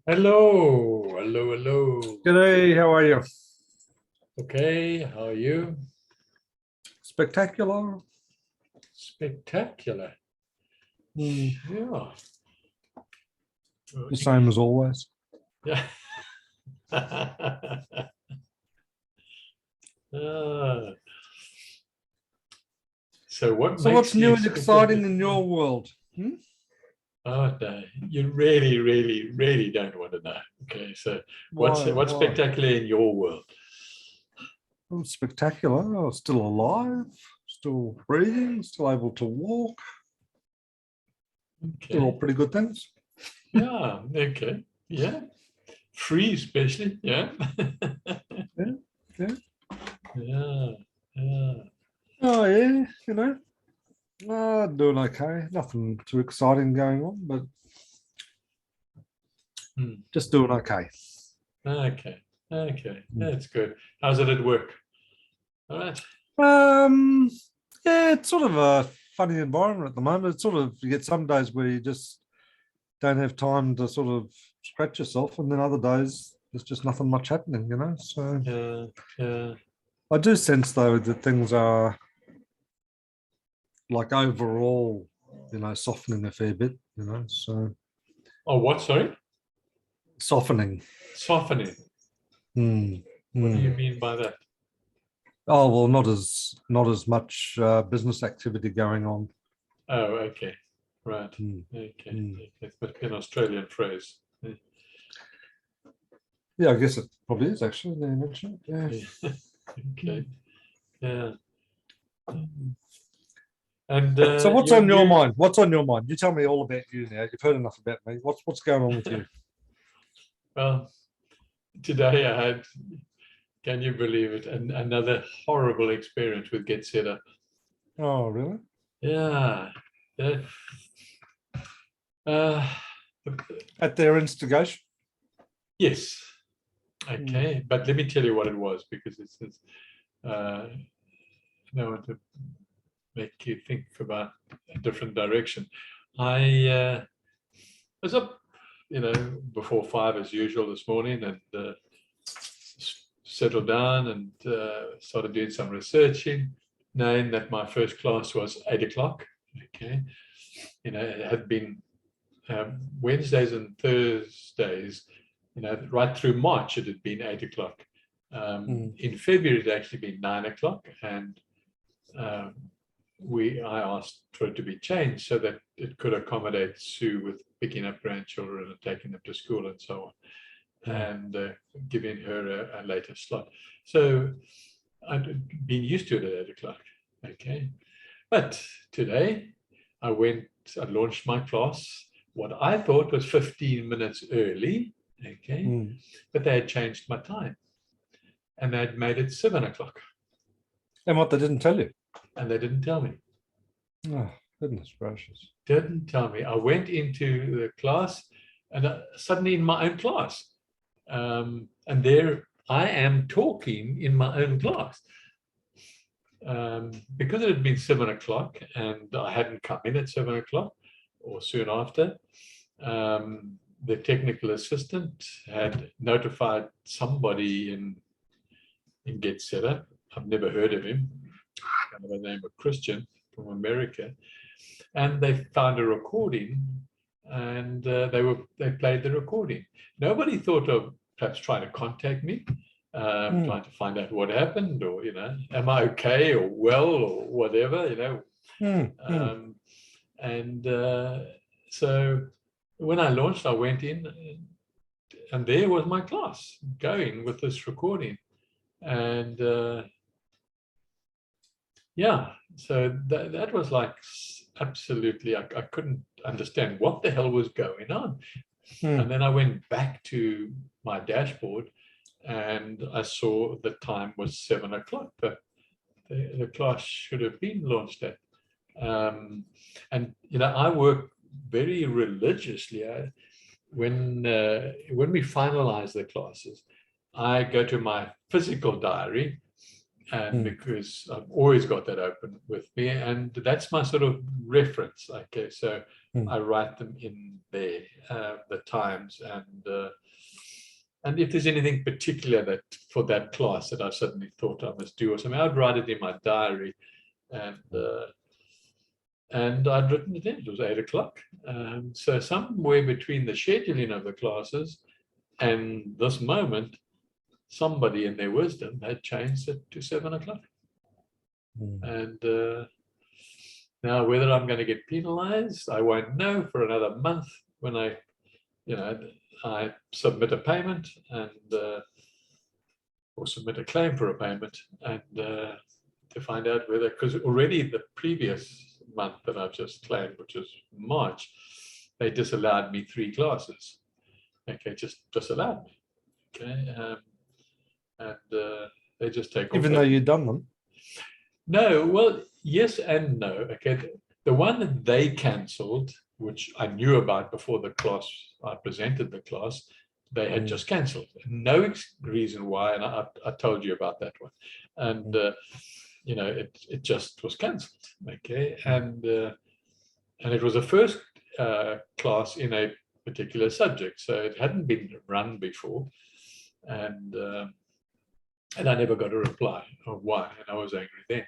Hello, hello, hello. G'day, how are you? Okay, how are you? Spectacular. Spectacular. Mm, Yeah. the same as always. Yeah. Ah, so what So what's makes new you and exciting spectacular? in your world? Hmm? Oh, no, you really, really, really don't want to know. Okay, so what's Why? what's Why? spectacular in your world? Oh, spectacular. Oh, still alive, still breathing, still able to walk. They're all Okay. pretty good things. Yeah, okay. Yeah. Free especially. Yeah. Yeah, yeah. Yeah. Yeah. Oh yeah, doing okay. Nothing too exciting going on, but Hmm. just doing okay. Okay. Okay. Mm. That's good. How's it at work? All right. Um, yeah, it's sort of a funny environment at the moment. It's sort of you get some days where you just don't have time to sort of scratch yourself, and then other days there's just nothing much happening. So Yeah. Yeah. I do sense though that things are like overall, softening a fair bit. So Oh, what? Sorry? softening. Softening. Hmm. What do Hmm. you mean by that? Oh well, not as much business activity going on. Oh, okay. Right. Hmm. Okay. Hmm. Okay. It must be an Australian phrase. Yeah, I guess it probably is actually. Now you mention it. Yeah. Yeah. Hmm. Okay. Yeah. And So what's you on your you mind? What's on your mind? You tell me all about you now. You've heard enough about me. What's going on with you? well, today I had, can you believe it? Another horrible experience with Get Set Up. Oh, really? Yeah. Yeah. Uh, At their instigation? yes. Hmm. Okay. But let me tell you what it was because it's uh, I want to make you think about a different direction. I was up, before 5 as usual this morning and settled down and started doing some researching, knowing that my first class was 8 o'clock. Okay. It had been Wednesdays and Thursdays, right through March, it had been 8 o'clock. Hmm. In February, it had actually been 9 o'clock. And um, I asked for it to be changed so that it could accommodate Sue with picking up grandchildren and taking them to school and so on, Hmm. and giving her a later slot. So I'd been used to it at 8 o'clock. Okay. But today I launched my class, what I thought was 15 minutes early. Okay. Hmm. But they had changed my time and they'd made it 7 o'clock. And what they didn't tell you? And they didn't tell me. Oh, goodness gracious. Didn't tell me. I went into the class and suddenly in my own class. And there I am talking in my own class. Because it had been 7 o'clock and I hadn't come in at 7 o'clock or soon after, the technical assistant had notified somebody in Get Set Up. I've never heard of him, by the name of Christian from America, and they found a recording, and they played the recording. Nobody thought of perhaps trying to contact me, Hmm. trying to find out what happened, or am I okay or well or whatever. Hmm. Hmm. Um, and so when I launched, I went in, and there was my class going with this recording, and yeah, so that was like absolutely, I couldn't understand what the hell was going on. And Hmm. then I went back to my dashboard and I saw the time was 7 o'clock, but the class should have been launched at. Um, and I work very religiously. When we finalize the classes, I go to my physical diary And because I've always got that open with me, and that's my sort of reference. Okay, so I write them in there, the times, and if there's anything particular that for that class that I suddenly thought I must do or something, I'd write it in my diary, and I'd written it in. It was 8 o'clock. So somewhere between the scheduling of the classes and this moment, somebody in their wisdom had changed it to 7 o'clock. And now whether I'm going to get penalized, I won't know for another month when I submit a payment and or submit a claim for a payment, and to find out whether, because already the previous month that I've just claimed, which is March, they disallowed me 3 classes. Okay, just disallowed me. Okay. And they just take even though you've done them. No, well, yes and no. Okay, the one that they cancelled, which I knew about before the class, I presented the class, they had just cancelled. No reason why, and I told you about that one. And it just was cancelled. Okay, and it was a first class in a particular subject, so it hadn't been run before, and I never got a reply of why, and I was angry then.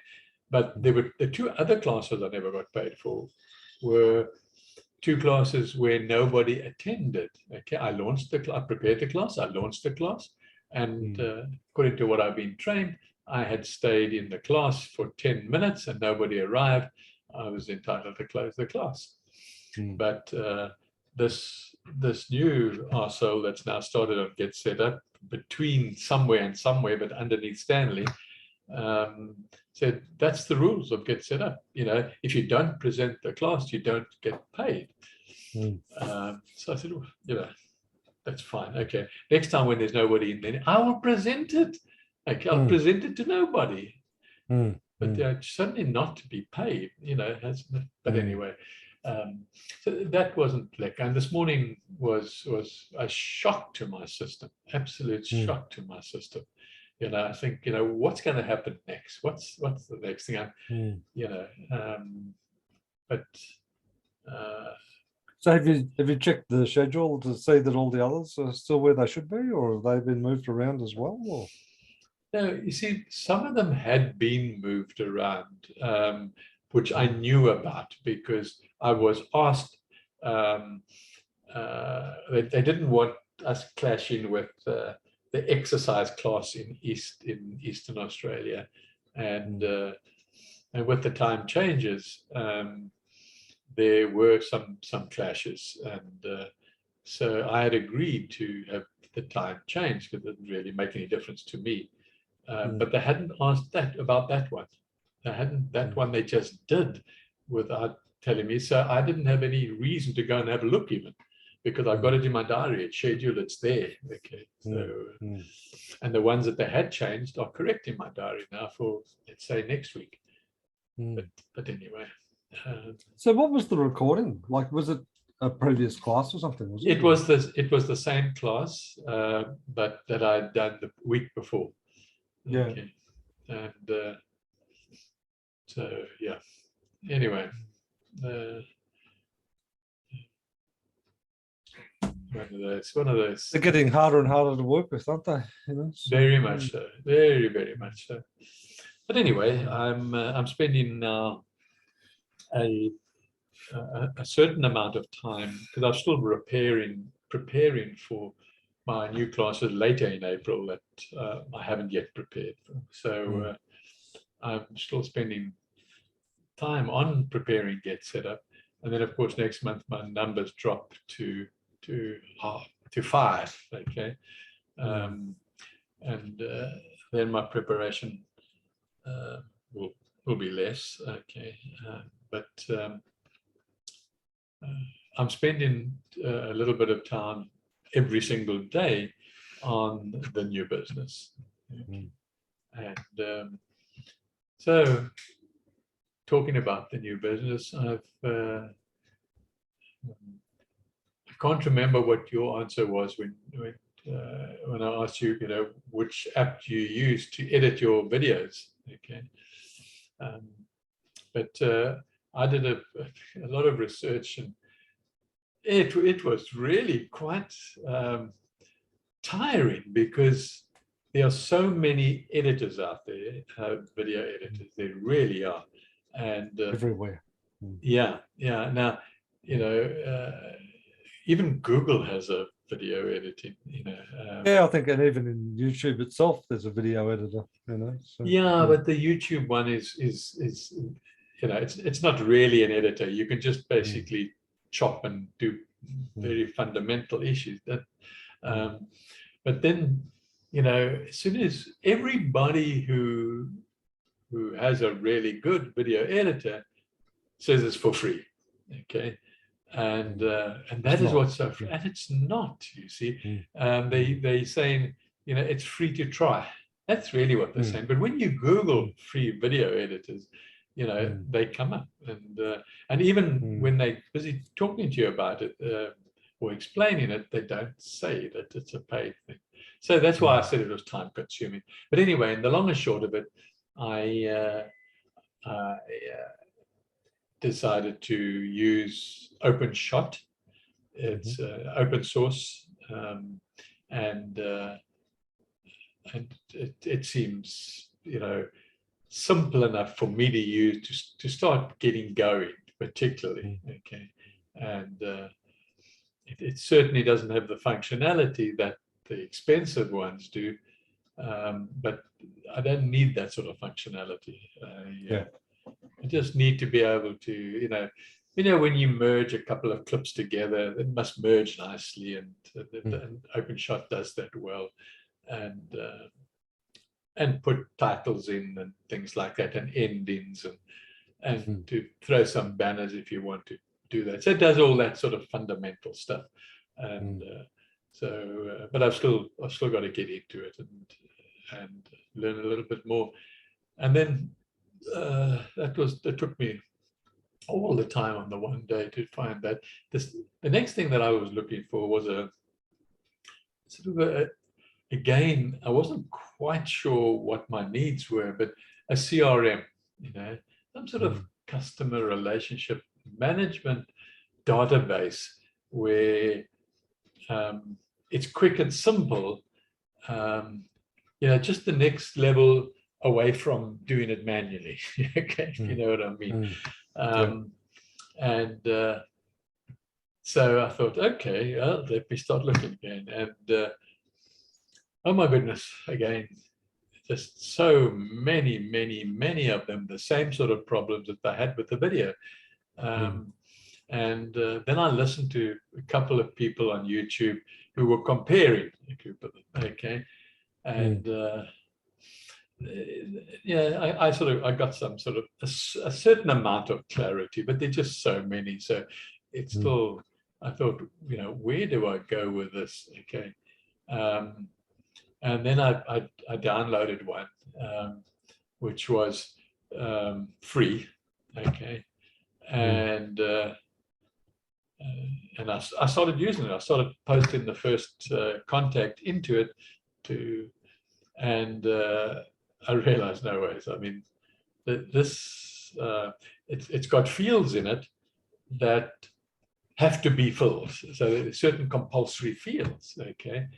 But there were the 2 other classes I never got paid for were 2 classes where nobody attended. Okay, I prepared the class, I launched the class, and according to what I've been trained, I had stayed in the class for 10 minutes and nobody arrived. I was entitled to close the class. But this new arsehole that's now started on Get Set Up, between somewhere and somewhere, but underneath Stanley, said that's the rules of Get Set Up. If you don't present the class, you don't get paid. So I said, that's fine. Okay, next time when there's nobody in there, I will present it. Okay, I'll present it to nobody. But certainly not to be paid. But anyway. So that wasn't like, and this morning was a shock to my system, absolute shock to my system. I think, what's going to happen next? What's the next thing? So have you checked the schedule to see that all the others are still where they should be, or have they been moved around as well? Or? No, you see, some of them had been moved around, which I knew about because I was asked. They didn't want us clashing with the exercise class in Eastern Australia, and with the time changes, there were some clashes, and so I had agreed to have the time changed because it didn't really make any difference to me. But they hadn't asked about that one. They hadn't, that one they just did without telling me. So I didn't have any reason to go and have a look even, because I've got it in my diary, it's scheduled, it's there. Okay. So, and the ones that they had changed are correct in my diary now for, let's say, next week. But anyway. So what was the recording? Like, was it a previous class or something? Was it? It was the same class, but that I'd done the week before. Yeah. Okay. And so yeah. Anyway, one of those. They're getting harder and harder to work with, aren't they? Very much so. Very, very much so. But anyway, I'm spending now a certain amount of time, because I'm still preparing for my new classes later in April that I haven't yet prepared for. So I'm still spending time on preparing Get Set Up, and then of course next month my numbers drop to 5. Okay, and then my preparation will be less. Okay, but I'm spending a little bit of time every single day on the new business. And so talking about the new business, I can't remember what your answer was when I asked you, which app do you use to edit your videos? Okay. But I did a lot of research, and it was really quite tiring, because there are so many editors out there, video editors. There really are, and everywhere. yeah. Now, even Google has a video editing. Yeah, I think, and even in YouTube itself, there's a video editor. So, yeah, but the YouTube one is it's not really an editor. You can just basically chop and do very fundamental issues. But then, as soon as everybody who has a really good video editor says it's for free, okay, and that is what's so free, and it's not. You see, they saying it's free to try. That's really what they're saying. But when you Google free video editors, they come up, and even when they're busy talking to you about it or explaining it, they don't say that it's a paid thing. So that's why I said it was time consuming. But anyway, in the long and short of it, I decided to use OpenShot. It's open source, and it seems simple enough for me to use to start getting going, particularly. Okay, and it certainly doesn't have the functionality that the expensive ones do, but I don't need that sort of functionality. I just need to be able to, when you merge a couple of clips together, it must merge nicely, and OpenShot does that well, and put titles in and things like that, and endings, and to throw some banners if you want to do that. So it does all that sort of fundamental stuff, and but I've still got to get into it and learn a little bit more, and then that took me all the time on the one day to find that the next thing that I was looking for was a sort of again, I wasn't quite sure what my needs were, but a CRM, some sort of customer relationship management database where it's quick and simple, just the next level away from doing it manually. Okay, you know what I mean? And so I thought, okay, let me start looking again. And oh my goodness, again, just so many of them, the same sort of problems that I had with the video. And then I listened to a couple of people on YouTube who were comparing a group of them. Okay, and I got some sort of a certain amount of clarity, but there's just so many. So it's still, I thought, where do I go with this? Okay, and then I downloaded one, which was free. Okay, and I started using it. I started posting the first contact into it and I realized, no ways. I mean, this it's got fields in it that have to be filled. So there's certain compulsory fields, okay,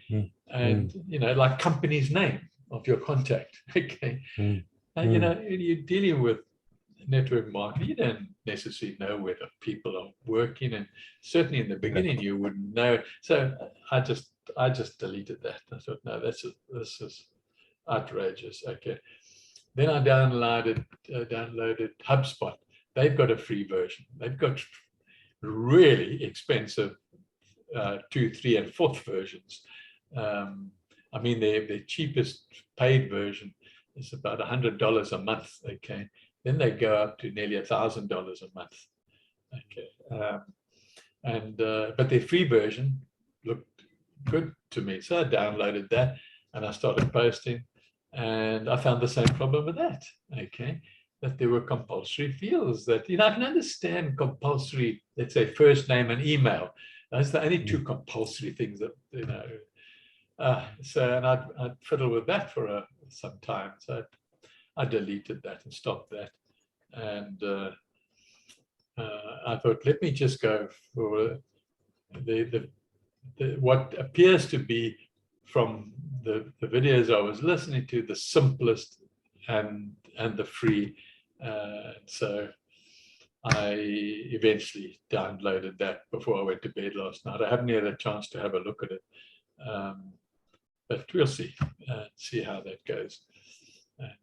and like company's name of your contact, okay. And you're dealing with network marketing, you don't necessarily know where the people are working, and certainly in the beginning you wouldn't know. So I just deleted that. I thought, no, this is outrageous. Okay, then I downloaded HubSpot. They've got a free version. They've got really expensive 2, 3, and 4th versions. I mean, their cheapest paid version is about $100 a month. Okay, then they go up to nearly $1,000 a month. Okay, but their free version looked good to me, so I downloaded that and I started posting, and I found the same problem with that. Okay, that there were compulsory fields that I can understand compulsory. Let's say first name and email. Those are the only 2 compulsory things that So, and I'd fiddle with that for some time. So I deleted that and stopped that. And I thought, let me just go for what appears to be, from the videos I was listening to, the simplest and the free. So I eventually downloaded that before I went to bed last night. I haven't had a chance to have a look at it, but we'll see how that goes. And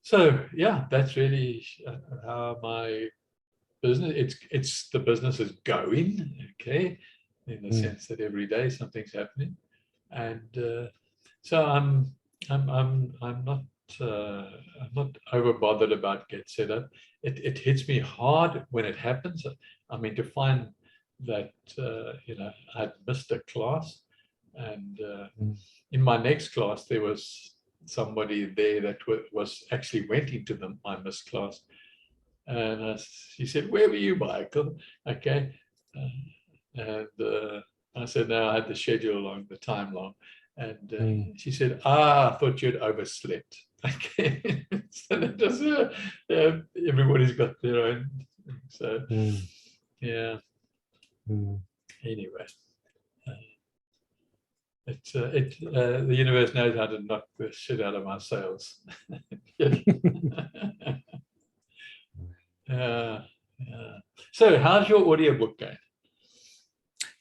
so yeah, that's really how my business. It's the business is going, okay, in the sense that every day something's happening, and so I'm not over bothered about get set up. It hits me hard when it happens. I mean, to find that I'd missed a class, and in my next class there was somebody there that was actually went into my missed class, and she said, "Where were you, Michael?" Okay, and I said, "No, I had the schedule along, the time long." And she said, "I thought you'd overslept." Okay, so that just, everybody's got their own. So yeah. Anyway, the universe knows how to knock the shit out of my sails. Yeah. So, how's your audiobook going?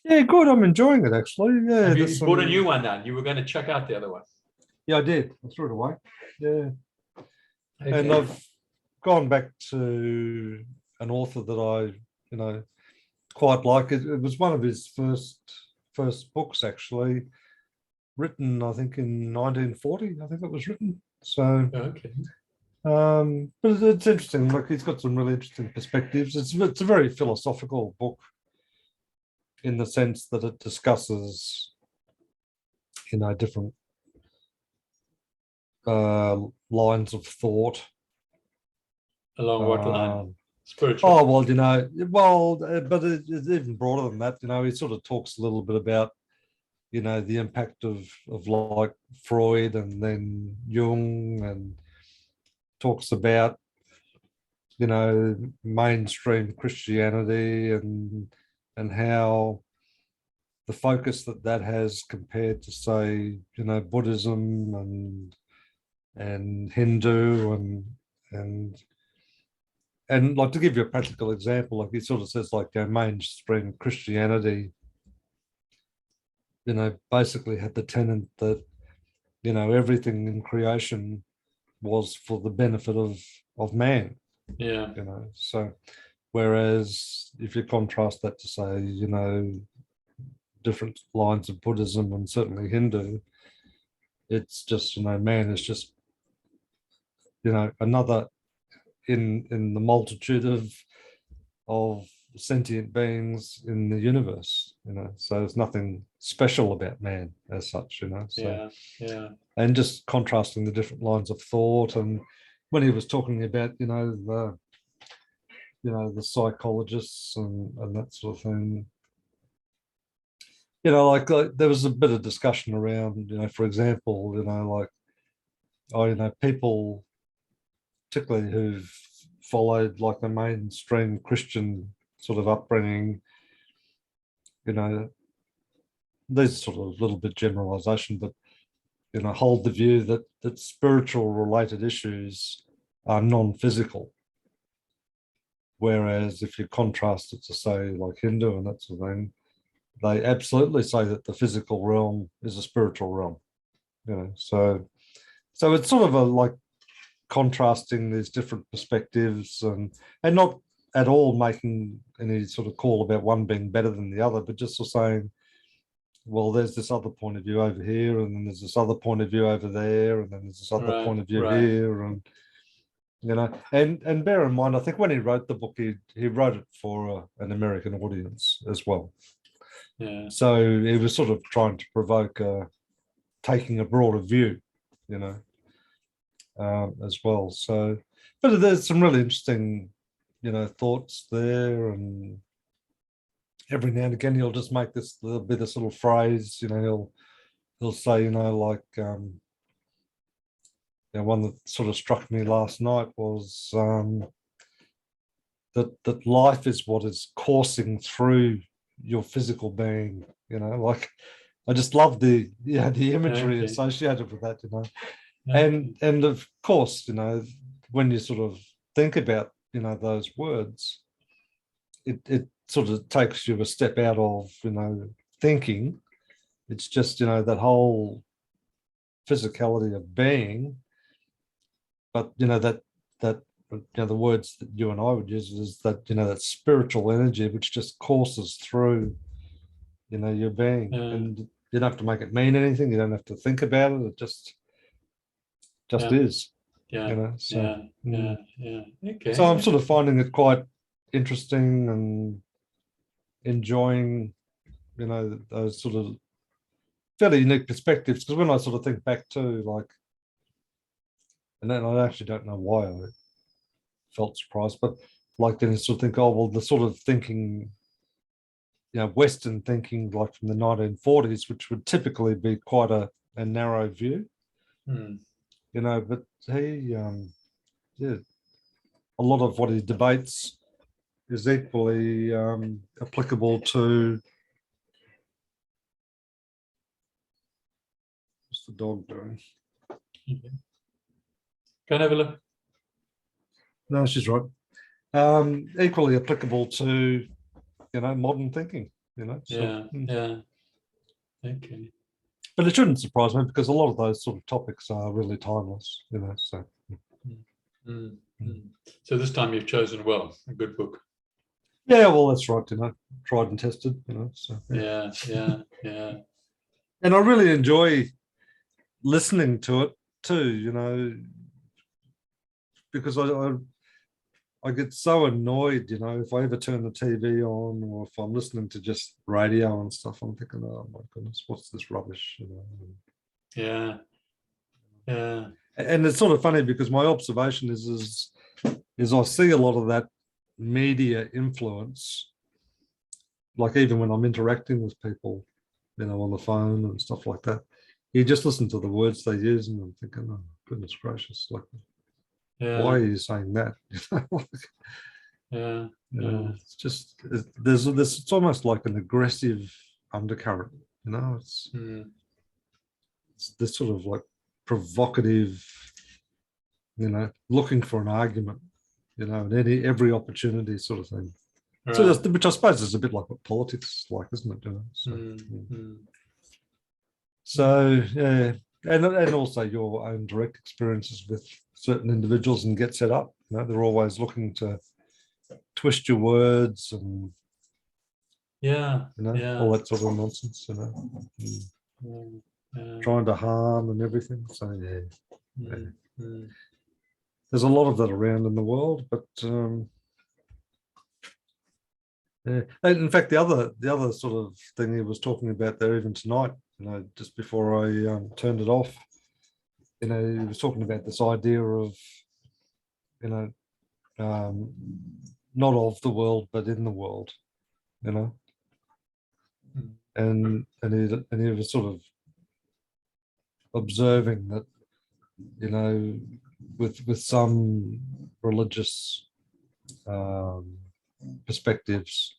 Yeah, good. I'm enjoying it actually. Yeah, have you bought a new one now? You were going to check out the other one. Yeah, I did. I threw it away. Yeah, okay. And I've gone back to an author that I, quite like. It was one of his first books actually, written I think in 1940. I think it was written. So okay. But it's interesting. Like, he's got some really interesting perspectives. It's a very philosophical book in the sense that it discusses, different lines of thought. Along what line? Spiritual. Oh, well, but it's even broader than that. He sort of talks a little bit about, the impact of like Freud and then Jung, and talks about, mainstream Christianity and how the focus that has compared to, say, Buddhism and Hindu and like, to give you a practical example, like he sort of says, like, mainstream Christianity, basically had the tenet that, everything in creation was for the benefit of man. Yeah. So whereas if you contrast that to, say, different lines of Buddhism and certainly Hindu, it's just, man is just, another in the multitude of sentient beings in the universe, so there's nothing special about man as such, so yeah. And just contrasting the different lines of thought. And when he was talking about, the psychologists and that sort of thing, like there was a bit of discussion around, for example, people, particularly who've followed like the mainstream Christian sort of upbringing, these sort of little bit generalization, but hold the view that spiritual related issues are non-physical. Whereas if you contrast it to, say, like Hindu and that sort of thing, they absolutely say that the physical realm is a spiritual realm. So it's sort of a like contrasting these different perspectives and not at all making any sort of call about one being better than the other, but just sort of saying, well, there's this other point of view over here, and then there's this other point of view over there, and then there's this other point of view here, and and bear in mind, I think when he wrote the book, he wrote it for an American audience as well. Yeah. So he was sort of trying to provoke taking a broader view, as well. So, but there's some really interesting, thoughts there, and every now and again he'll just make there'll be this little phrase, he'll say, like, one that sort of struck me last night was that life is what is coursing through your physical being. Like I just love the imagery Okay. associated with that. Okay. And of course, when you sort of think about those words, it sort of takes you a step out of thinking. It's just that whole physicality of being, but that the words that you and I would use is that that spiritual energy which just courses through your being, and you don't have to make it mean anything. You don't have to think about it. It just is. Yeah. So Yeah. so Okay. I'm sort of finding it quite interesting and enjoying those sort of fairly unique perspectives, because when I sort of think back to, like, and then I actually don't know why I felt surprised, but like then you sort of think, oh well, the sort of thinking, Western thinking, like from the 1940s, which would typically be quite a narrow view, but he, yeah, a lot of what he debates is equally applicable to. What's the dog doing? Okay. Go and have a look. No, she's right. Equally applicable to modern thinking. So, Yeah. Okay. but it shouldn't surprise me, because a lot of those sort of topics are really timeless. So. So this time you've chosen well, a good book. Yeah, well, that's right. Tried and tested. So Yeah. and I really enjoy listening to it too. Because I get so annoyed, if I ever turn the TV on, or if I'm listening to just radio and stuff, I'm thinking, oh my goodness, what's this rubbish? Yeah. And it's sort of funny, because my observation is I see a lot of that media influence, like even when I'm interacting with people, on the phone and stuff like that. You just listen to the words they use, and I'm thinking, oh goodness gracious, like, why are you saying that? It's just there's it's almost like an aggressive undercurrent. It's this sort of like provocative, looking for an argument, and every opportunity sort of thing. Right. So which I suppose is a bit like what politics is like, isn't it? So yeah, and also your own direct experiences with certain individuals and get set up. They're always looking to twist your words and all that sort of nonsense. Trying to harm and everything. So yeah. There's a lot of that around in the world, but yeah. And in fact, the other sort of thing he was talking about there, even tonight, just before I turned it off, he was talking about this idea of, not of the world, but in the world, and he was sort of observing that, with some religious perspectives,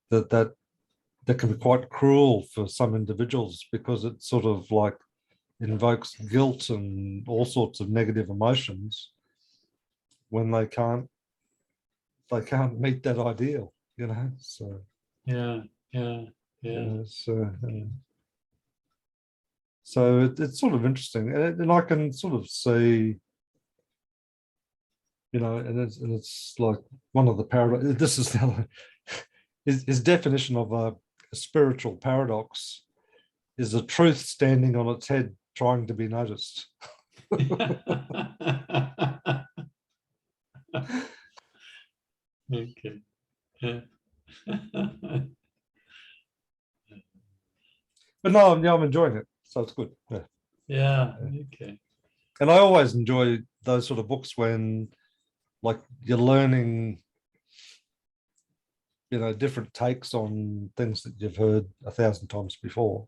that can be quite cruel for some individuals, because it sort of like invokes guilt and all sorts of negative emotions when they can't meet that ideal, so so it's sort of interesting, and I can sort of see, and it's like one of the paradox. This is the other, his definition of a spiritual paradox is a truth standing on its head trying to be noticed. Okay. But no, I'm enjoying it, so it's good. Okay. And I always enjoy those sort of books when, like, you're learning, different takes on things that you've heard 1,000 times before.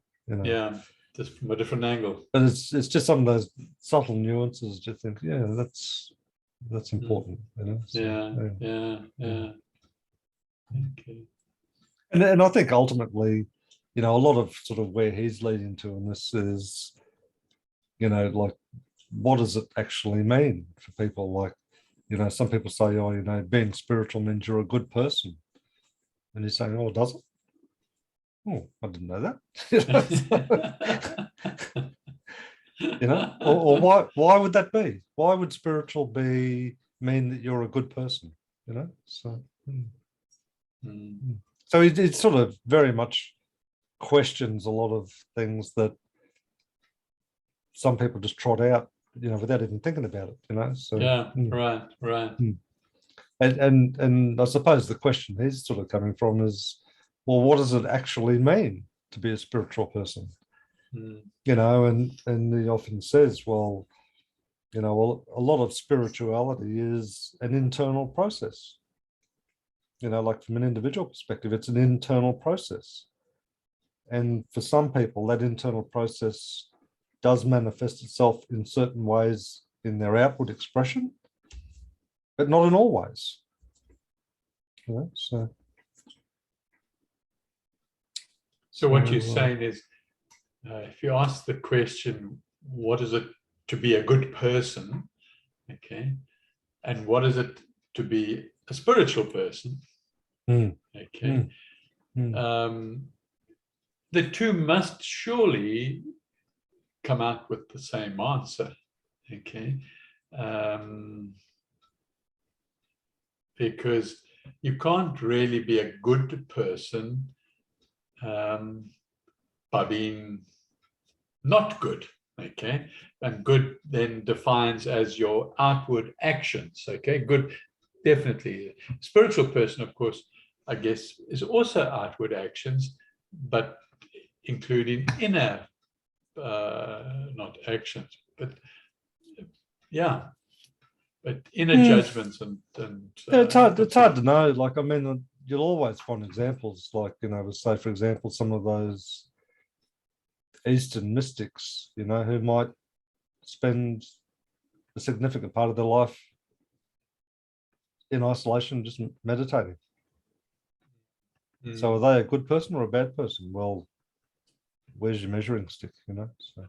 just from a different angle. But it's just some of those subtle nuances. Just think, yeah, that's important, you know. So, Yeah. Okay. and I think ultimately, you know, a lot of sort of where he's leading to in this is, you know, like, what does it actually mean for people? Like, you know, some people say, oh, you know, being spiritual means you're a good person. And you're saying, oh, does it? Oh, I didn't know that. You know, or why would that be? Why would spiritual be mean that you're a good person? You know, so so it sort of very much questions a lot of things that some people just trot out, you know, without even thinking about it. You know, so yeah, right. And I suppose the question he's sort of coming from is, well, what does it actually mean to be a spiritual person? You know, and he often says, well, you know, well, a lot of spirituality is an internal process. You know, like from an individual perspective, it's an internal process. And for some people, that internal process does manifest itself in certain ways in their outward expression, but not in all ways. You know, so what you're saying is, if you ask the question, what is it to be a good person? Okay. And what is it to be a spiritual person? Okay. The two must surely come out with the same answer. Okay. Because you can't really be a good person by being not good. Okay. And good then defines as your outward actions. Okay. Good, definitely. Spiritual person, of course, I guess, is also outward actions, but including inner, not actions, but yeah, but inner judgments and yeah, it's hard to know. Like, I mean, you'll always find examples, like, you know, say, for example, some of those Eastern mystics, you know, who might spend a significant part of their life in isolation, just meditating. So are they a good person or a bad person? Well, where's your measuring stick, you know? So,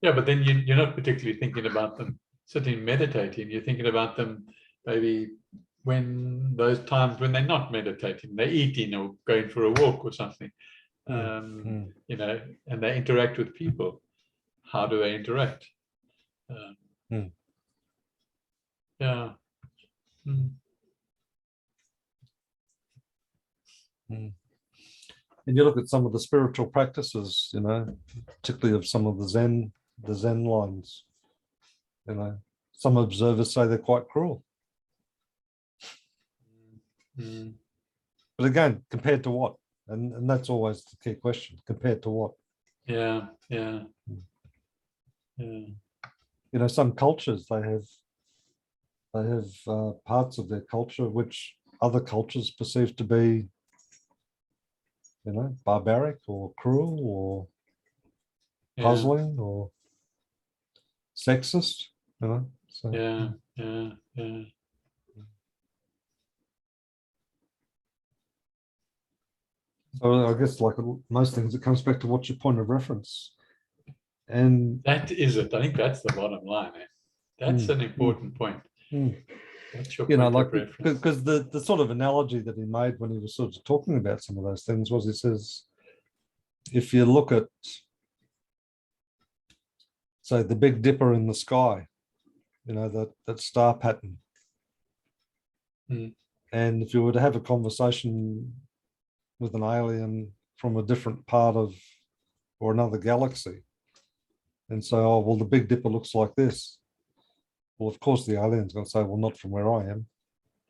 yeah, but then you're not particularly thinking about them sitting meditating. You're thinking about them maybe when those times when they're not meditating, they're eating or going for a walk or something, you know, and they interact with people. How do they interact? Yeah. And you look at some of the spiritual practices, you know, particularly of some of the Zen lines, you know, some observers say they're quite cruel. But again, compared to what? And that's always the key question. Compared to what? Yeah. You know, some cultures, they have parts of their culture which other cultures perceive to be, you know, barbaric or cruel or puzzling or sexist, you know. So, yeah. So I guess, like most things, it comes back to what's your point of reference. And that is it. I think that's the bottom line. That's an important point. What's your you know, point like, of reference? because the sort of analogy that he made when he was sort of talking about some of those things was, he says, if you look at, say, the Big Dipper in the sky, you know, that star pattern, and if you were to have a conversation with an alien from a different part of or another galaxy and say, oh, well, the Big Dipper looks like this. Well, of course, the alien's going to say, well, not from where I am.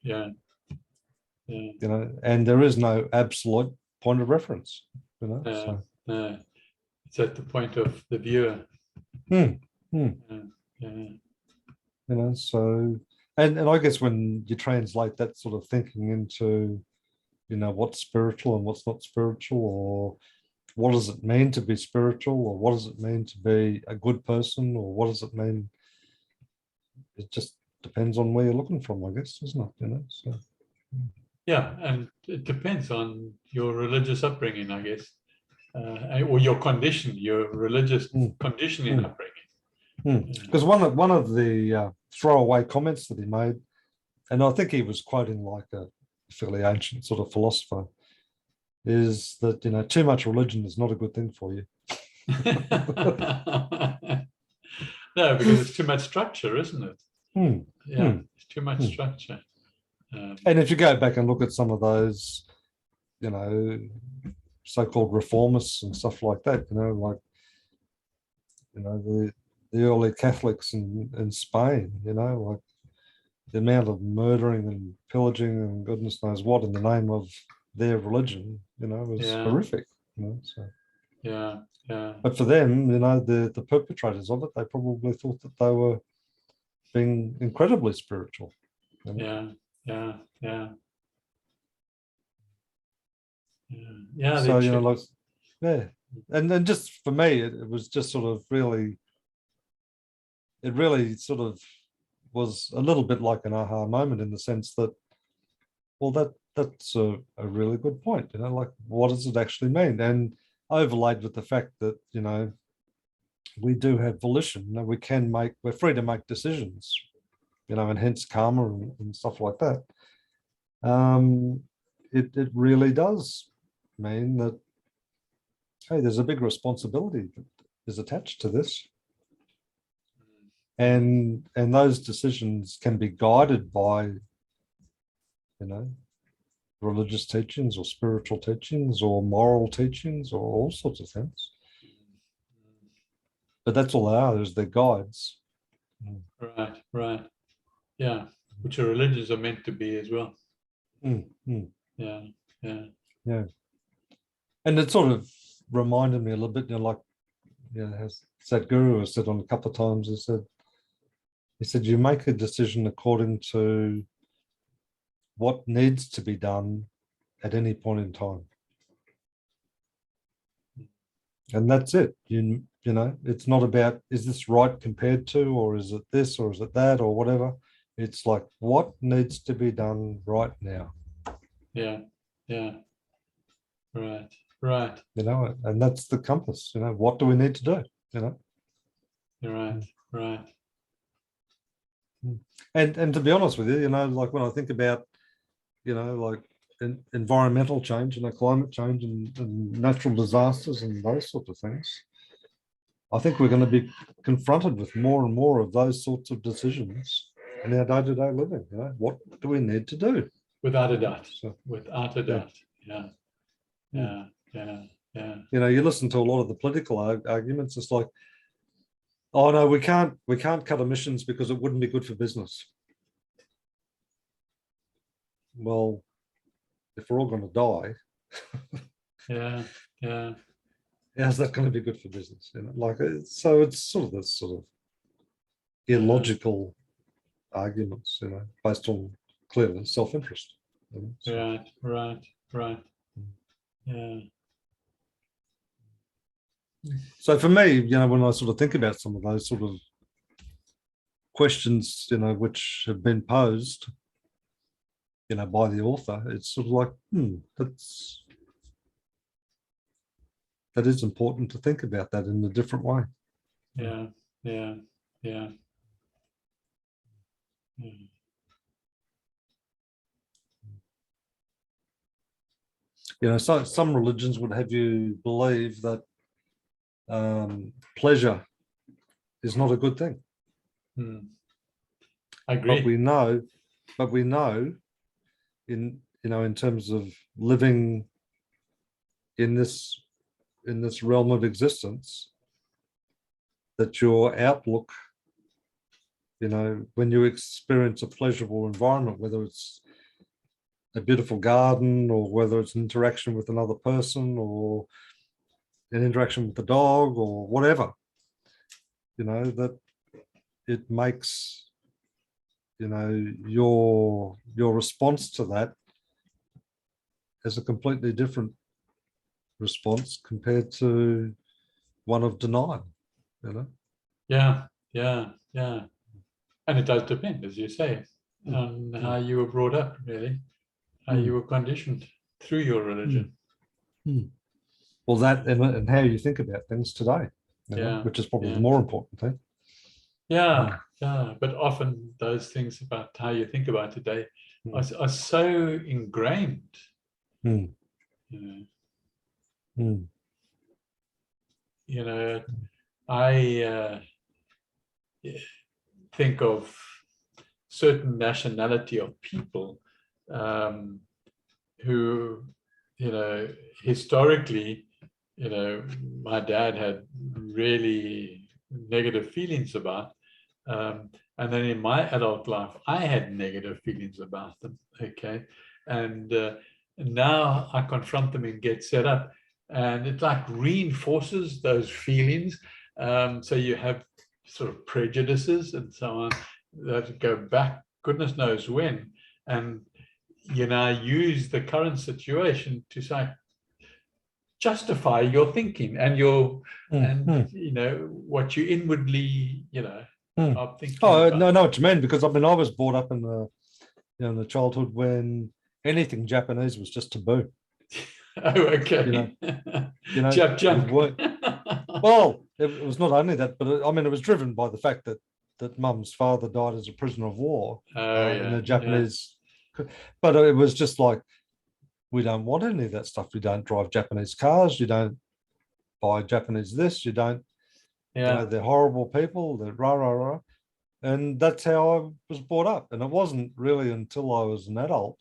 Yeah. You know, and there is no absolute point of reference, you know. So. It's at the point of the viewer. You know, so, and I guess when you translate that sort of thinking into, you know, what's spiritual and what's not spiritual, or what does it mean to be spiritual, or what does it mean to be a good person, or what does it mean? It just depends on where you're looking from, I guess, isn't it? You know, so. Yeah, and it depends on your religious upbringing, I guess, or your condition, your religious conditioning upbringing. Because one of the throwaway comments that he made, and I think he was quoting like a fairly ancient sort of philosopher, is that, you know, too much religion is not a good thing for you. No, because it's too much structure, isn't it? Yeah, it's too much structure. And if you go back and look at some of those, you know, so-called reformists and stuff like that, you know, like, you know, the early Catholics in Spain, you know, like the amount of murdering and pillaging and goodness knows what in the name of their religion, you know, was horrific. You know, so. Yeah. But for them, you know, the perpetrators of it, they probably thought that they were being incredibly spiritual. You know? Yeah. So, you know, like, and then just for me, it was just sort of really, it really sort of was a little bit like an aha moment in the sense that, well, that's a really good point. You know, like, what does it actually mean? And overlaid with the fact that, you know, we do have volition, that we're free to make decisions, you know, and hence karma and stuff like that. It really does mean that, hey, there's a big responsibility that is attached to this. And those decisions can be guided by, you know, religious teachings or spiritual teachings or moral teachings or all sorts of things. But that's all they are, is they're guides. Right. Yeah, which our religions are meant to be as well. Yeah. And it sort of reminded me a little bit, you know, like, you know, as Sadhguru has said on a couple of times, he said, you make a decision according to what needs to be done at any point in time. And that's it. You know, it's not about, is this right compared to, or is it this, or is it that, or whatever. It's like, what needs to be done right now? Yeah. Right. You know, and that's the compass, you know, what do we need to do, you know? Right. And to be honest with you, you know, like when I think about, you know, like environmental change, you know, climate change and natural disasters and those sorts of things, I think we're going to be confronted with more and more of those sorts of decisions in our day-to-day living. You know, what do we need to do? Without a doubt. So, Without a doubt. Yeah. You know, you listen to a lot of the political arguments. It's like, oh no, we can't cut emissions because it wouldn't be good for business. Well, if we're all going to die, how's that going to be good for business? You know, like, so it's sort of this sort of illogical arguments, you know, based on clearly self-interest. You know, so. Right. Yeah. So for me, you know, when I sort of think about some of those sort of questions, you know, which have been posed, you know, by the author, it's sort of like, that is important to think about that in a different way. Yeah. You know, so some religions would have you believe that pleasure is not a good thing. I agree. But we know in, you know, in terms of living in this realm of existence, that your outlook, you know, when you experience a pleasurable environment, whether it's a beautiful garden or whether it's an interaction with another person or an interaction with the dog or whatever, you know, that it makes, you know, your response to that is a completely different response compared to one of denial, you know. Yeah, yeah, yeah. And it does depend, as you say, on how you were brought up, really, how you were conditioned through your religion. Well, that and how you think about things today, you know, Yeah, which is probably yeah. the more important thing. Yeah, yeah. But often those things about how you think about today are so ingrained. Mm. You know, Mm. you know, I think of certain nationality of people who, you know, historically, you know, my dad had really negative feelings about. And then in my adult life, I had negative feelings about them. Okay. And now I confront them and get set up. And it like reinforces those feelings. So you have sort of prejudices and so on that go back, goodness knows when. And you know, use the current situation to say, justify your thinking and your you know what you inwardly are thinking Oh, about. no, I know what you mean, because I mean I was brought up in the in the childhood when anything Japanese was just taboo. Oh, okay. Jap junk. Well, it was not only that, but I mean it was driven by the fact that Mum's father died as a prisoner of war in a Japanese. But it was just like, we don't want any of that stuff. We don't drive Japanese cars. You don't buy Japanese this. You don't. You know, they're horrible people. They're rah rah rah. And that's how I was brought up. And it wasn't really until I was an adult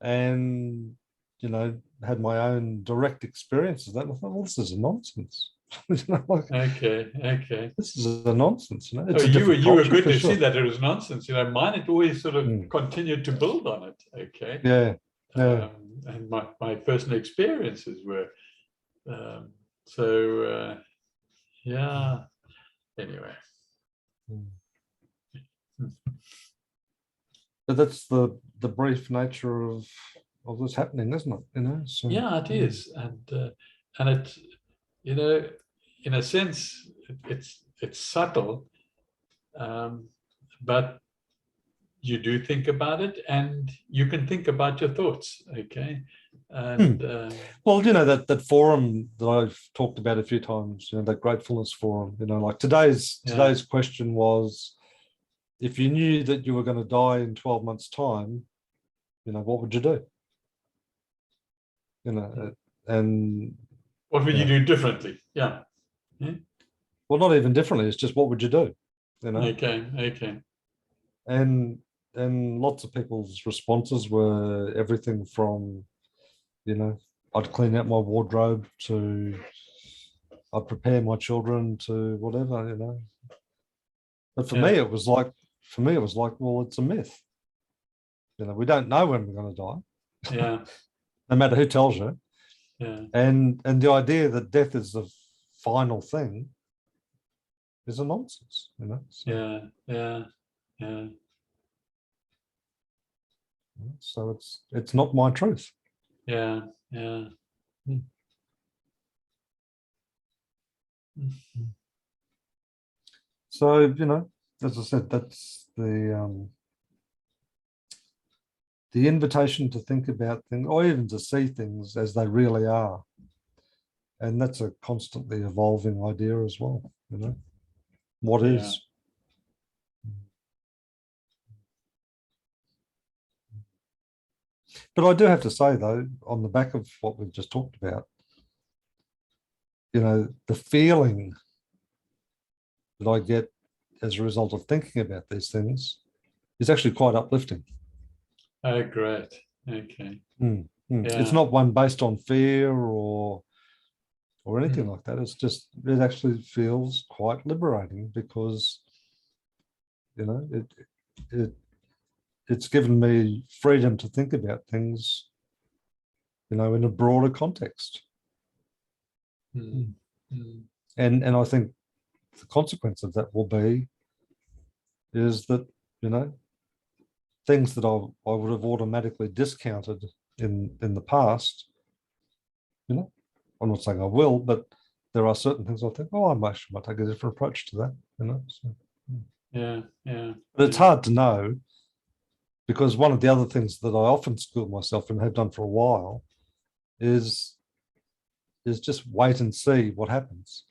and, you know, had my own direct experiences that I thought, well, this is a nonsense. Okay. This is a nonsense. You know, it's oh, a different you were culture good for to see sure. that it was nonsense. You know, mine had always sort of continued to build on it. Okay. Yeah. And my personal experiences were so yeah. Anyway. But that's the brief nature of this happening, isn't it? You know. So, yeah, it is, and it, you know, in a sense, it's subtle, but you do think about it, and you can think about your thoughts. Okay, and well, you know that forum that I've talked about a few times. You know, that gratefulness forum. You know, like today's question was, if you knew that you were going to die in 12 months' time, you know, what would you do? You know, and what would you do differently? Yeah. Well, not even differently. It's just, what would you do? You know. Okay. And lots of people's responses were everything from, you know, I'd clean out my wardrobe to I'd prepare my children to whatever, you know. But for me, it was like, well, it's a myth. You know, we don't know when we're going to die. Yeah. No matter who tells you. Yeah. And the idea that death is the final thing is a nonsense, you know. So, Yeah. So it's not my truth. Yeah. So, you know, as I said, that's the invitation to think about things, or even to see things as they really are. And that's a constantly evolving idea as well, you know. What is? But I do have to say, though, on the back of what we've just talked about, you know, the feeling that I get as a result of thinking about these things is actually quite uplifting. Oh, great. Okay. It's not one based on fear or anything like that. It's just, it actually feels quite liberating, because, you know, it's given me freedom to think about things, you know, in a broader context. And I think the consequence of that will be is that, you know, things that I would have automatically discounted in the past, you know, I'm not saying I will, but there are certain things I think, oh, I might take a different approach to that, you know. So, yeah. but it's hard to know, because one of the other things that I often school myself and have done for a while is just wait and see what happens.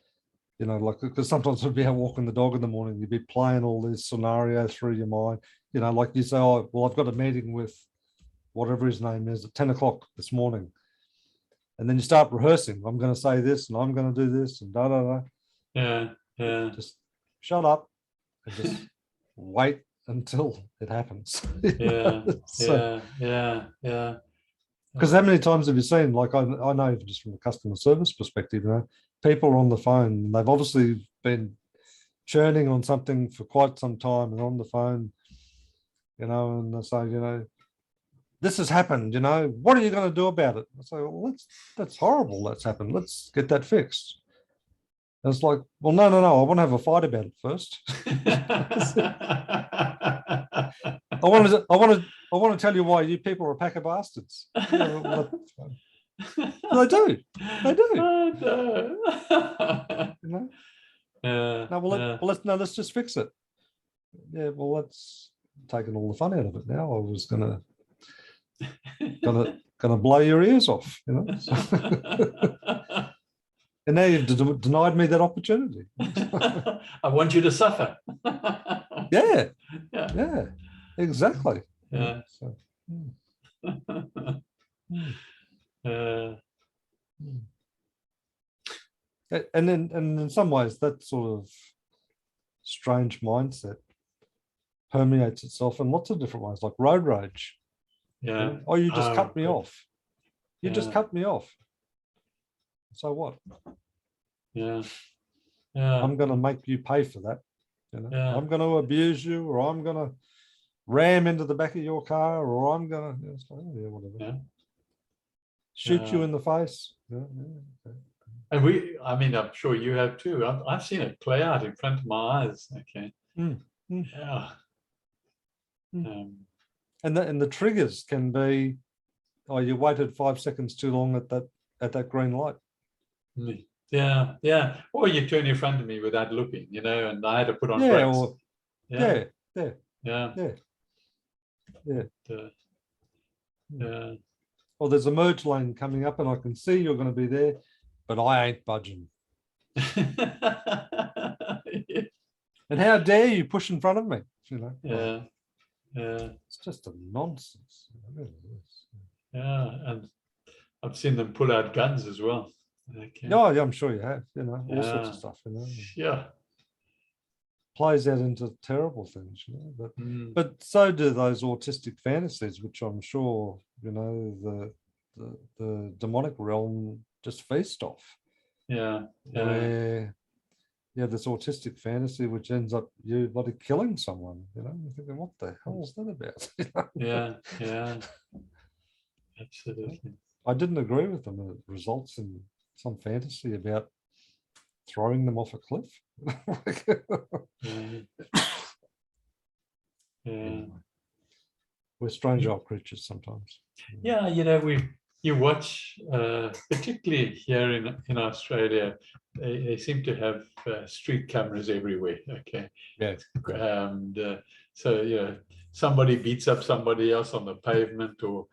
You know, like, because sometimes you'd be out walking the dog in the morning, you'd be playing all these scenarios through your mind. You know, like you say, oh, well, I've got a meeting with whatever his name is at 10 o'clock this morning. And then you start rehearsing. I'm going to say this and I'm going to do this and da da da. Yeah. Just shut up and just wait until it happens. Yeah. So, Yeah. because how many times have you seen, like I know just from the customer service perspective, you know, people are on the phone, they've obviously been churning on something for quite some time and on the phone, you know, and they say, you know, this has happened, you know, what are you going to do about it? I say, well, that's horrible that's happened. Let's get that fixed. And it's like, well, no, I want to have a fight about it first. I want to tell you why you people are a pack of bastards. Yeah, well, they do. Oh, no. You know? Yeah. No, let's just fix it. Yeah, well, that's taken all the fun out of it now. I was gonna blow your ears off, you know. So, and now you've denied me that opportunity. I want you to suffer. Yeah, Yeah. exactly. Yeah. So, and in some ways, that sort of strange mindset permeates itself in lots of different ways, like road rage. Yeah. You know? Oh, you just cut me off. You just Yeah. cut me off. So what? Yeah. I'm going to make you pay for that. You know, Yeah. I'm going to abuse you, or I'm going to ram into the back of your car, or I'm going to, whatever. Yeah. Shoot you in the face. Yeah. Okay. And I mean, I'm sure you have too. I've seen it play out in front of my eyes. Okay. Yeah. And the triggers can be, oh, you waited 5 seconds too long at that green light. Yeah. Or you turn in front of me without looking, you know, and I had to put on brakes. Yeah. Or there's a merge lane coming up and I can see you're going to be there, but I ain't budging. And how dare you push in front of me? You know. Yeah. It's just a nonsense. It really is. Yeah, and I've seen them pull out guns as well. Okay. Oh, yeah, I'm sure you have. You know, all sorts of stuff. You know. Yeah. Plays out into terrible things, you know. But so do those autistic fantasies, which I'm sure, you know, the demonic realm just feast off. Yeah. Where this autistic fantasy which ends up you bloody killing someone, you know. You're thinking, what the hell is that about? Yeah. Absolutely. I didn't agree with them. It results in some fantasy about throwing them off a cliff. Anyway, we're strange old creatures sometimes. Yeah, you know, you watch, particularly here in Australia, they seem to have street cameras everywhere. Okay. Yeah. And so, you know, somebody beats up somebody else on the pavement or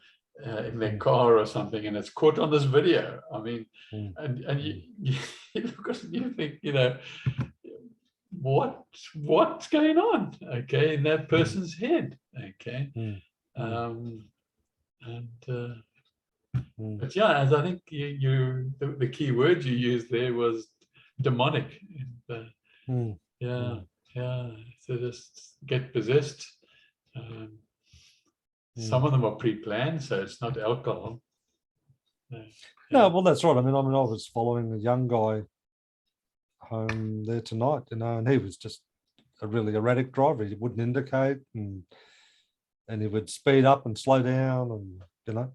in their car or something, and it's caught on this video. I mean, and you look at it and you think, you know, what's going on? Okay, in that person's head. Okay. But yeah, as I think the key word you used there was demonic. So just get possessed. Some of them are pre-planned, so it's not alcohol. No, well, that's right. I mean, I was following a young guy home there tonight, you know, and he was just a really erratic driver. He wouldn't indicate, and he would speed up and slow down, and you know,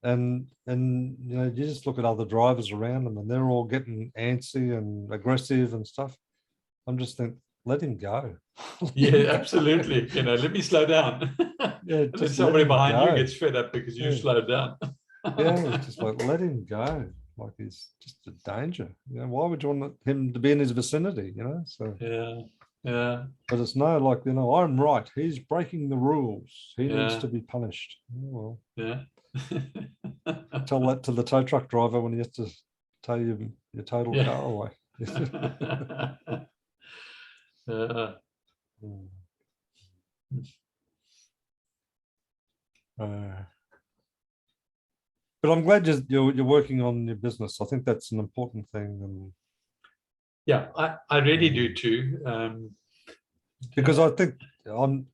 and you know, you just look at other drivers around them, and they're all getting antsy and aggressive and stuff. I'm just thinking, let him go. Yeah, absolutely. You know, let me slow down. Yeah, just somebody behind you gets fed up because you slowed down. Yeah, it's just like, let him go. Like he's just a danger. Why would you want him to be in his vicinity? So yeah, but it's no, like, I'm right. He's breaking the rules. He needs yeah, to be punished. Well, yeah. tell that to the tow truck driver when he has to tow your total Yeah. car away. Yeah. But I'm glad you're working on your business. I think that's an important thing, and Yeah, I really do too. because I think I'm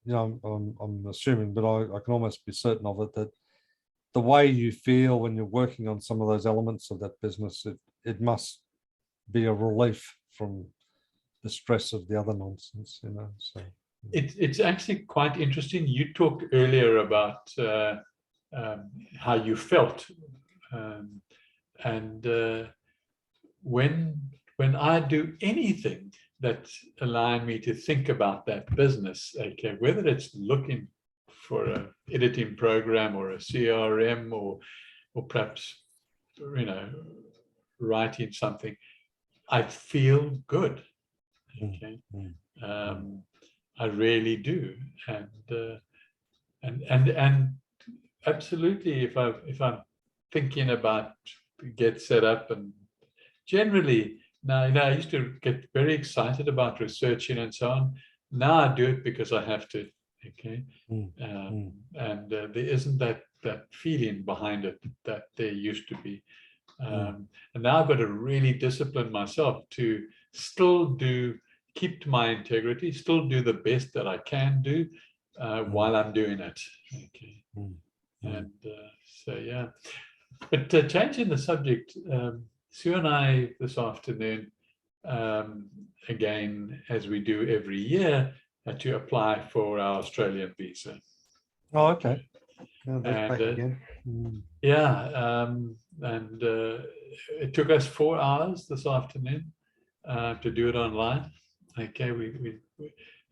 assuming, but I can almost be certain of it, that the way you feel when you're working on some of those elements of that business, it must be a relief from the stress of the other nonsense, So it's actually quite interesting. You talked earlier about how you felt, and when I do anything that allows me to think about that business, okay, whether it's looking for an editing program or a CRM or perhaps writing something, I feel good. Okay, I really do, and absolutely, if I'm thinking about get set up, and generally now, I used to get very excited about researching and so on. Now I do it because I have to. Okay, and there isn't that feeling behind it that there used to be. And now I've got to really discipline myself to still keep to my integrity, still do the best that I can do while I'm doing it. Okay. And so, yeah. But changing the subject, Sue and I this afternoon, again, as we do every year, had to apply for our Australian visa. Oh, okay. Yeah, that's And back again. yeah, and it took us 4 hours this afternoon to do it online. Okay, we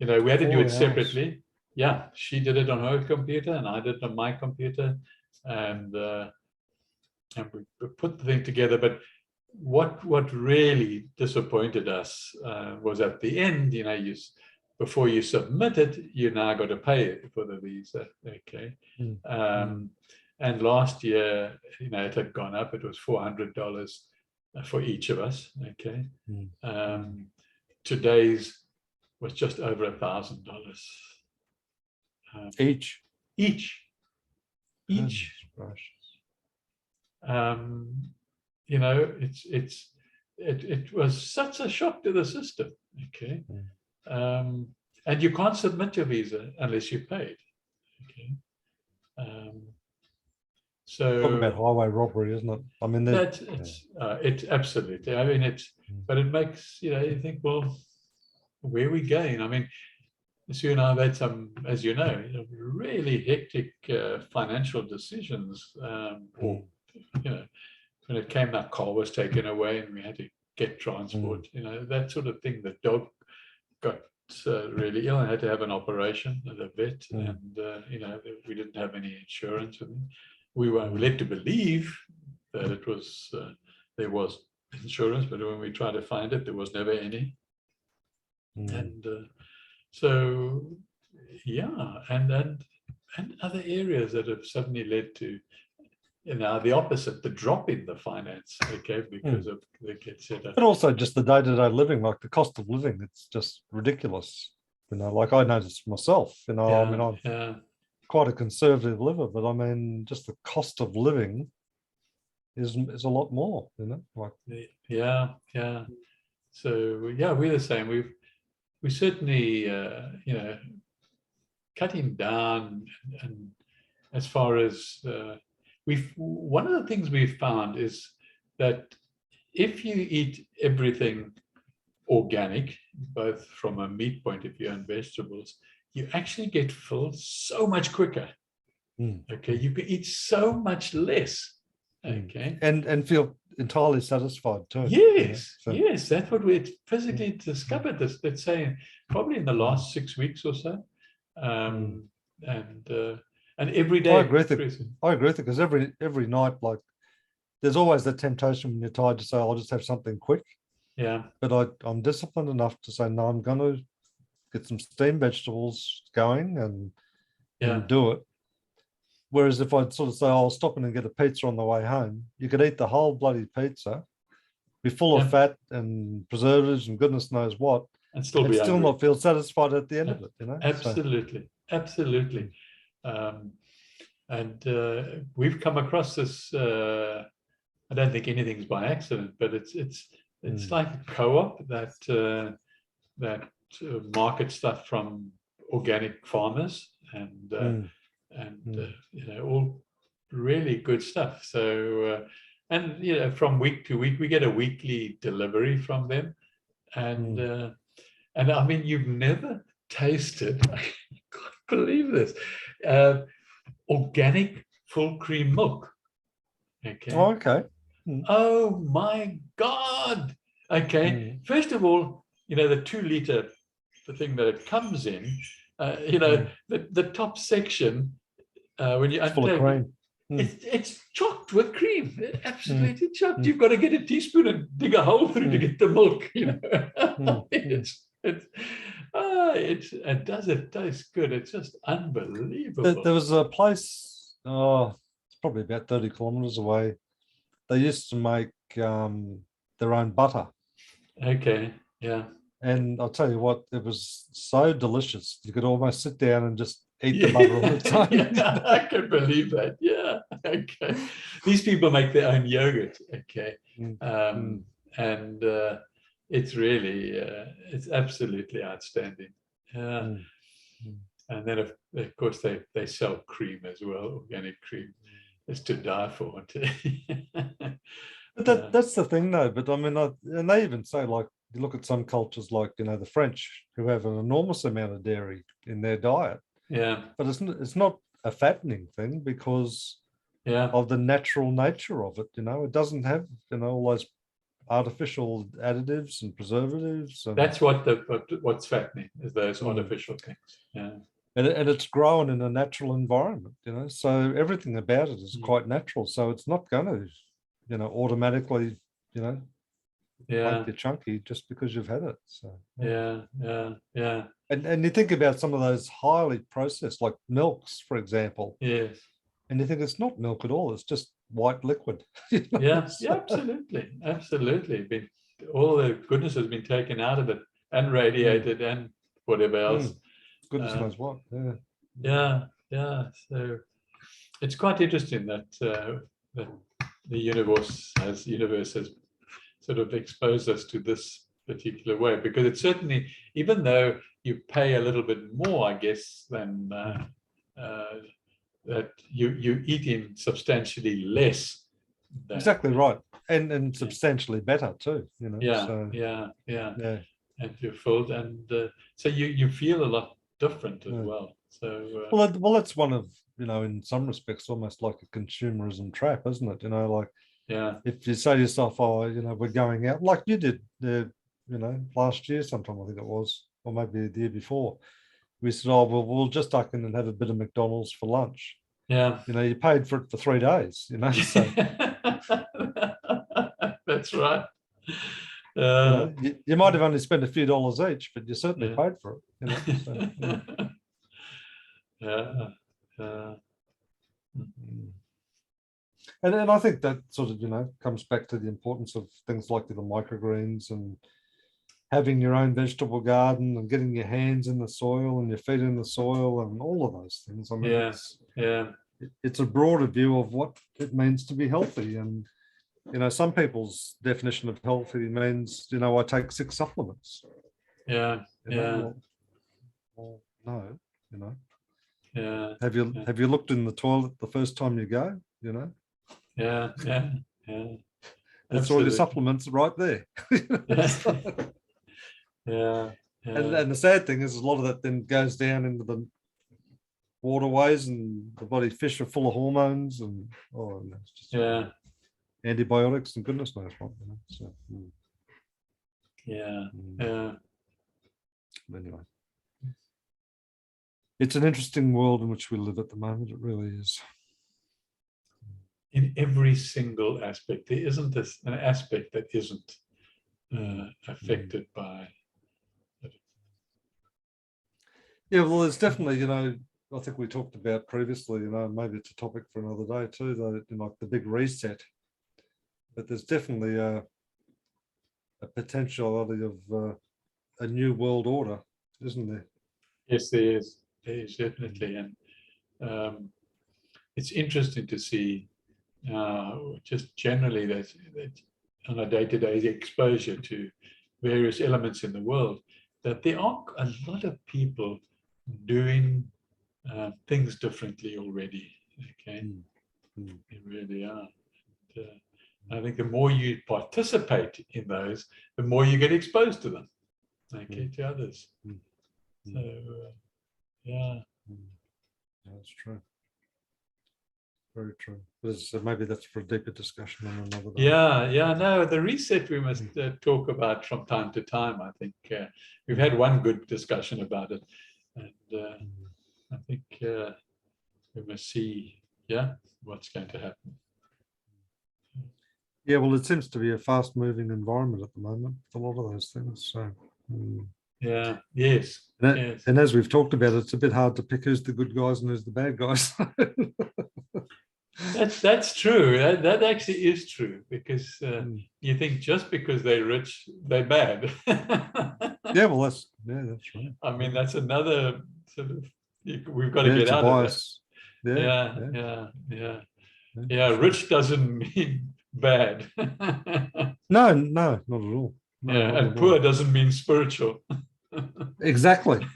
had to do 4 it hours. separately. Yeah, she did it on her computer and I did it on my computer, and we put the thing together. But what really disappointed us was at the end. Before you submit it, you now got to pay for the visa. Okay. And last year, it had gone up. It was $400 for each of us. Okay. Today's was just over $1,000. Each. It was such a shock to the system. Okay. And you can't submit your visa unless you paid. Okay. So talk about highway robbery, isn't it? I mean, it's absolutely. I mean, but it makes you think, well, where are we going? I mean, Sue and I have had some, as you know, really hectic financial decisions. Or when it came, that car was taken away and we had to get transport. That sort of thing. The dog got really ill and had to have an operation at a vet, and we didn't have any insurance. We were led to believe that it was there was insurance, but when we tried to find it, there was never any. And so, yeah, and other areas that have suddenly led to the opposite, the drop in the finance, okay, because of the get set up. But also just the day-to-day living, like the cost of living, it's just ridiculous. Like I noticed myself, I mean, I'm quite a conservative liver, but I mean, just the cost of living is a lot more, like. Yeah. So yeah, we're the same. We certainly cutting down, and as far as one of the things we've found is that if you eat everything organic, both from a meat point of view and vegetables, you actually get filled so much quicker. Okay, you can eat so much less. Okay, and feel entirely satisfied too. Yes, yes, that's what we physically discovered. This, let's say, probably in the last 6 weeks or so, and every day. I agree with it because every night, like there's always that temptation when you're tired to say, I'll just have something quick. Yeah. But I'm disciplined enough to say, no, I'm going to get some steamed vegetables going and do it. Whereas if I'd sort of say, I'll stop in and get a pizza on the way home, you could eat the whole bloody pizza, be full of fat and preservatives and goodness knows what, and still be still hungry. not feel satisfied at the end of it, you know? Absolutely. So. Absolutely. And we've come across this, I don't think anything's by accident, but it's like a co-op that market stuff from organic farmers and you know, all really good stuff. So and you know, from week to week we get a weekly delivery from them, and I mean, you've never tasted, I can't believe this, organic full cream milk. Okay. Oh, okay. Oh my God. Okay. First of all, you know, the 2 liter, the thing that it comes in, you know, the top section, when you full of cream. It's chocked with cream. Absolutely chocked. You've got to get a teaspoon and dig a hole through to get the milk. You know, it tastes good. It's just unbelievable. There was a place, it's probably about 30 kilometers away. They used to make their own butter. Okay, yeah. And I'll tell you what, it was so delicious. You could almost sit down and just eat the butter on its own. Yeah, I can believe that. Yeah. Okay. These people make their own yogurt. Okay. And it's really, it's absolutely outstanding. Yeah. And then of course they sell cream as well, organic cream. It's to die for. But that's the thing though. But I mean, and they even say, like, you look at some cultures like, you know, the French, who have an enormous amount of dairy in their diet. Yeah. But it's not a fattening thing because of the natural nature of it. You know, it doesn't have, you know, all those artificial additives and preservatives. And, that's what's fattening, is those artificial things. Yeah. And it's grown in a natural environment, you know, so everything about it is quite natural. So it's not going to, you know, automatically, you know, make you chunky just because you've had it. So yeah. And you think about some of those highly processed, like milks, for example. Yes. And you think it's not milk at all; it's just white liquid. You know? Yeah, absolutely. All the goodness has been taken out of it and radiated and whatever else. Goodness knows what. Yeah. So it's quite interesting that that the universe has sort of exposed us to this particular way, because it's certainly, even though you pay a little bit more, I guess, than that you eating substantially less. Exactly right, and substantially better too. You know. Yeah. So, yeah. And you're filled, and so you feel a lot different as well. So well, that's one of, you know, in some respects, almost like a consumerism trap, isn't it? You know, like, if you say to yourself, oh, you know, we're going out, like you did, you know, last year sometime, I think it was, or maybe the year before, we said, oh, well, we'll just duck in and have a bit of McDonald's for lunch. Yeah. You know, you paid for it for 3 days, you know. So that's right. You know, you might have only spent a few dollars each, but you certainly paid for it. You know, so, And I think that sort of, you know, comes back to the importance of things like the microgreens and having your own vegetable garden and getting your hands in the soil and your feet in the soil and all of those things. I mean, it's a broader view of what it means to be healthy. And, you know, some people's definition of healthy means, you know, I take 6 supplements. Yeah. You know, well, no, you know. Yeah. Have you looked in the toilet the first time you go? You know. Yeah. It's all your supplements right there. Yeah. And the sad thing is, a lot of that then goes down into the waterways, and the body fish are full of hormones and it's just antibiotics and goodness knows what. You know? So, Anyway, it's an interesting world in which we live at the moment. It really is. in every single aspect. There isn't an aspect that isn't affected by it. Yeah, well, there's definitely, I think we talked about previously, maybe it's a topic for another day too, though, like the big reset. But there's definitely a potentiality of a new world order, isn't there? Yes, there is. There is definitely. And it's interesting to see just generally that on a day-to-day exposure to various elements in the world, that there are a lot of people doing things differently already. Okay, they really are. And, I think the more you participate in those, the more you get exposed to them. Okay, to others. So, yeah. That's true. Very true. Maybe that's for a deeper discussion on another day. Yeah. No, the reset we must talk about from time to time. I think we've had one good discussion about it, and I think we must see, what's going to happen. Yeah, well, it seems to be a fast-moving environment at the moment with a lot of those things. So, yeah, yes. And as we've talked about, it's a bit hard to pick who's the good guys and who's the bad guys. That's true. That actually is true, because you think just because they're rich, they're bad. Yeah, well, that's right. I mean, that's another sort of, we've got to get It's a out bias. of that. Yeah. Rich doesn't mean bad. No, not at all. No, yeah, and poor doesn't mean spiritual. Exactly.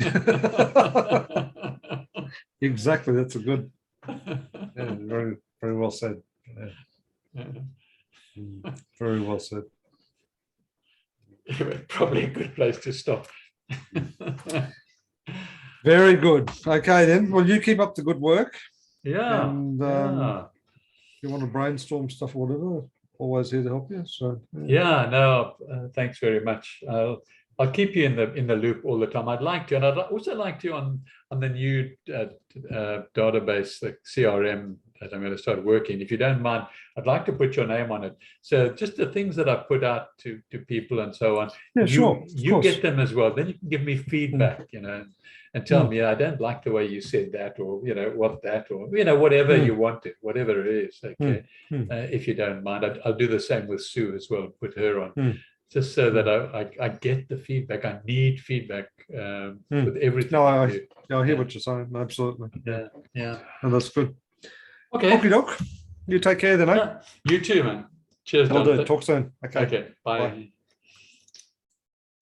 Exactly. That's a good. Yeah, very, very well said. Yeah. Very well said. Probably a good place to stop. Very good. Okay, then. Well, you keep up the good work. Yeah. And if you want to brainstorm stuff or whatever, always here to help you. So no, thanks very much. I'll keep you in the loop all the time. I'd like to, and I'd also like to on the new database, the CRM that I'm going to start working. If you don't mind, I'd like to put your name on it. So just the things that I put out to people and so on. Yeah, sure. You get them as well. Then you can give me feedback, and tell me, I don't like the way you said that, or what that, or whatever you want to, whatever it is. Okay, if you don't mind, I'll do the same with Sue as well. Put her on. Just so that I get the feedback. I need feedback with everything. No, I hear what you're saying. Absolutely. Yeah. No, that's good. Okay. Okie doke. You take care then, eh? You too, man. Cheers. I'll do it. Talk soon. Okay. Bye.